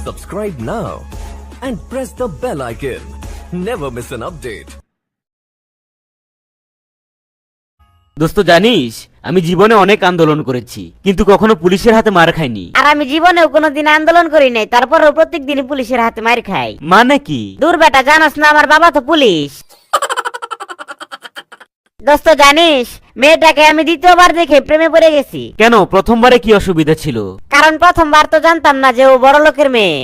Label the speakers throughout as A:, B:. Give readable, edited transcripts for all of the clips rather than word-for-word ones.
A: Subscribe now and press the bell icon. Never miss an update.
B: দোস্ত জানিস আমি জীবনে অনেক আন্দোলন করেছি কিন্তু কখনো পুলিশের হাতে মার খাইনি।
C: আর আমি জীবনেও কোনোদিন আন্দোলন করি নাই, তারপরেও প্রত্যেকদিন পুলিশের হাতে মার খাই।
B: মানে কি?
C: দূর বেটা, জানাস না আমার বাবা তো পুলিশ। দোস্ত জানিস মেয়েটাকে আমি দ্বিতীয়বার দেখে প্রেমে পড়ে গেছি।
B: কেন, প্রথমবারে কি অসুবিধা ছিল?
C: কারণ প্রথমবার তো জানতাম না যে ও বড় লোকের মেয়ে।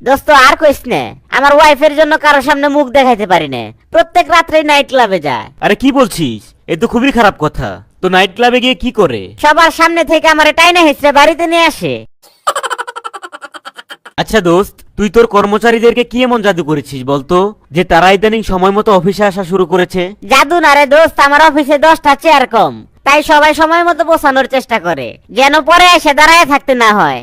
C: দোস্ত আর কইস না, আমার ওয়াইফের জন্য কারোর সামনে মুখ দেখাইতে পারি না, প্রত্যেক রাত্রে নাইট ক্লাবে যায়।
B: আরে কি বলছিস, এ তো খুবই খারাপ কথা। তো নাইট ক্লাবে গিয়ে কি করে?
C: সবার সামনে থেকে আমারে টাইনে হেঁচড়ে বাড়িতে নিয়ে আসে।
B: আচ্ছা দোস্ত, তুই তোর কর্মচারীদেরকে কি এমন জাদু করেছিস বলতো যে তারা ইদানিং সময় মতো অফিসে আসা শুরু করেছে?
C: জাদু না রে দোস্ত, আমার অফিসে 10টা চেয়ার কম, তাই সবাই সময় মতো পৌঁছানোর চেষ্টা করে যেন পরে এসে দাঁড়ায় থাকতে না হয়।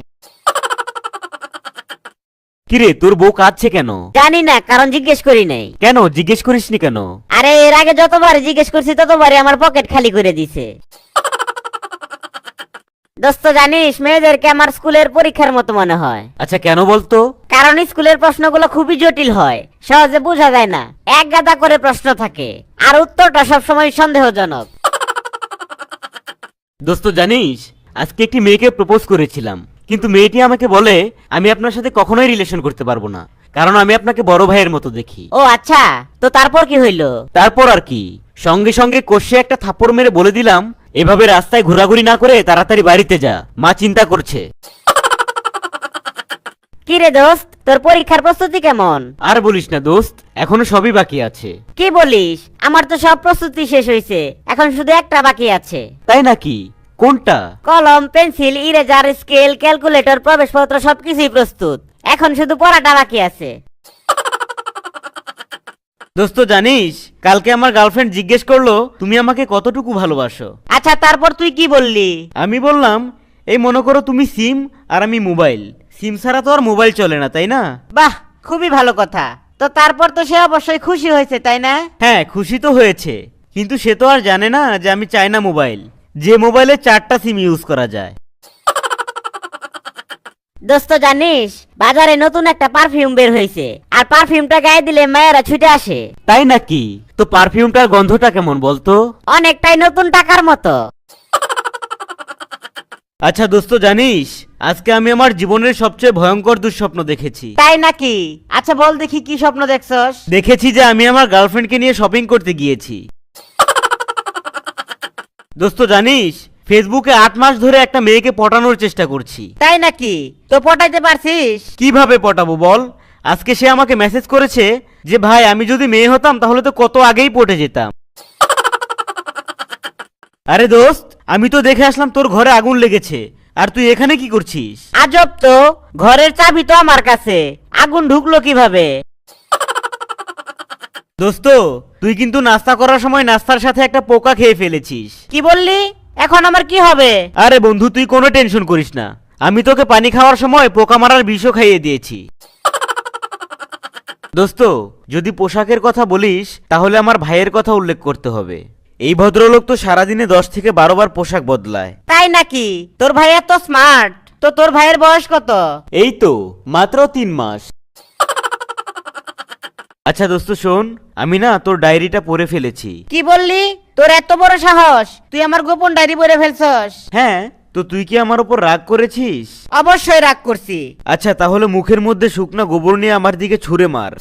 B: কিরে, তোর বউ কাঁদছে কেন?
C: জানি না, কারণ জিজ্ঞেস করি নাই।
B: কেন জিজ্ঞেস করিসনি কেন?
C: আরে এর আগে যতবার জিজ্ঞেস করছি ততবারই আমার পকেট খালি করে দিছে। দোস্ত জানিস মেয়েদেরকে আমার স্কুলের পরীক্ষার মতো মনে হয়।
B: আচ্ছা কেন বলতো?
C: কারণ স্কুলের প্রশ্নগুলো খুবই জটিল হয়, সহজে বোঝা যায় না, এক গাদা করে প্রশ্ন থাকে আর উত্তরটা সবসময় সন্দেহজনক।
B: দোস্ত জানিস আজকে একটি মেয়েকে প্রপোজ করেছিলাম, কিন্তু মেয়েটি আমাকে বলে আমি আপনার সাথে কখনোই রিলেশন করতে পারবো না, কারণ আমি আপনাকে বড় ভাইয়ের মতো দেখি।
C: ও আচ্ছা, তো তারপর কি হইলো?
B: তারপর আর কি, সঙ্গে সঙ্গে কষে একটা থাপ্পড় মেরে বলে দিলাম এভাবে রাস্তায় ঘোরাঘুরি না করে তাড়াতাড়ি বাড়িতে যা, মা চিন্তা করছে।
C: কি রে দোস্ত, তোর পরীক্ষার প্রস্তুতি কেমন?
B: আর বলিস না দোস্ত, এখনো সবই বাকি আছে।
C: কি বলিস? আমার তো সব প্রস্তুতি শেষ হয়েছে, এখন শুধু একটা বাকি আছে।
B: তাই নাকি? কোনটা?
C: কলম, পেন্সিল, ইরেজার, স্কেল, ক্যালকুলেটর, প্রবেশপত্র সবকিছুই প্রস্তুত, এখন শুধু পড়াটা বাকি আছে।
B: দোস্ত জানিস কালকে আমার গার্লফ্রেন্ড জিজ্ঞেস করলো তুমি আমাকে কতটুকু ভালোবাসো।
C: আচ্ছা তারপর তুই কি বললি?
B: আমি বললাম এই মনে করো তুমি সিম আর আমি মোবাইল, সিম ছাড়া তো আর মোবাইল চলে না, তাই না?
C: বাহ, খুবই ভালো কথা। তো তারপর তো সে অবশ্যই খুশি হয়েছে, তাই না?
B: হ্যাঁ খুশি তো হয়েছে, কিন্তু সে তো আর জানে না যে আমি চাই না মোবাইল, যে মোবাইলে 4টা সিম ইউজ করা যায়।
C: দোস্ত জানিস বাজারে নতুন একটা পারফিউম বের হয়েছে, আর পারফিউমটা গায়ে দিলে মেয়েরা ছুটে আসে।
B: তাই নাকি? তো পারফিউমটার গন্ধটা কেমন বলতো?
C: অনেকটাই নতুন টাকার মতো।
B: আচ্ছা দোস্ত জানিস আজকে আমি আমার জীবনের সবচেয়ে ভয়ঙ্কর দুঃস্বপ্ন দেখেছি।
C: তাই নাকি? আচ্ছা বল দেখি কি স্বপ্ন দেখছস?
B: দেখেছি যে আমি আমার গার্লফ্রেন্ডকে নিয়ে শপিং করতে গিয়েছি। দোস্ত জানিস ফেসবুকে 8 মাস ধরে একটা মেয়েকে পটানোর চেষ্টা করছি।
C: তাই নাকি? তো পটাইতে পারছিস?
B: কিভাবে পটাবো বল? আজকে সে আমাকে মেসেজ করেছে যে ভাই আমি যদি মেয়ে হতাম তাহলে তো কত আগেই পটে যেতাম। আরে দোস্ত, আমি তো দেখে আসলাম তোর ঘরে আগুন লেগেছে, আর তুই এখানে কি করছিস?
C: আজব তো, ঘরের চাবি তো আমার কাছে, আগুন ঢুকলো কিভাবে?
B: দোস্ত তুই কিন্তু নাস্তা করার সময় নাস্তার সাথে একটা পোকা খেয়ে ফেলেছিস।
C: কি বললি? এখন আমার কি হবে?
B: আরে বন্ধু তুই কোনো টেনশন করিস না, আমি তোকে পানি খাওয়ার সময় পোকা মারার বিষও খাইয়ে দিয়েছি। দোস্ত যদি পোশাকের কথা বলিস তাহলে আমার ভাইয়ের কথা উল্লেখ করতে হবে। এই ভদ্রলোক তো সারাদিনে 10 থেকে 12 বার পোশাক বদলায়।
C: তাই নাকি? তোর ভাই এত স্মার্ট? তো তোর ভাইয়ের বয়স কত?
B: এই তো মাত্র 3 মাস। আচ্ছা দোস্ত শোন, আমি না তোর ডায়েরিটা পড়ে ফেলেছি।
C: কি বললি? তোর এত বড় সাহস, তুই আমার গোপন ডায়েরি পড়ে ফেলছস?
B: হ্যাঁ, তো তুই কি আমার উপর রাগ করেছিস?
C: অবশ্যই রাগ করছি।
B: আচ্ছা তাহলে মুখের মধ্যে শুকনা গোবর নিয়ে আমার দিকে ছুঁড়ে মার।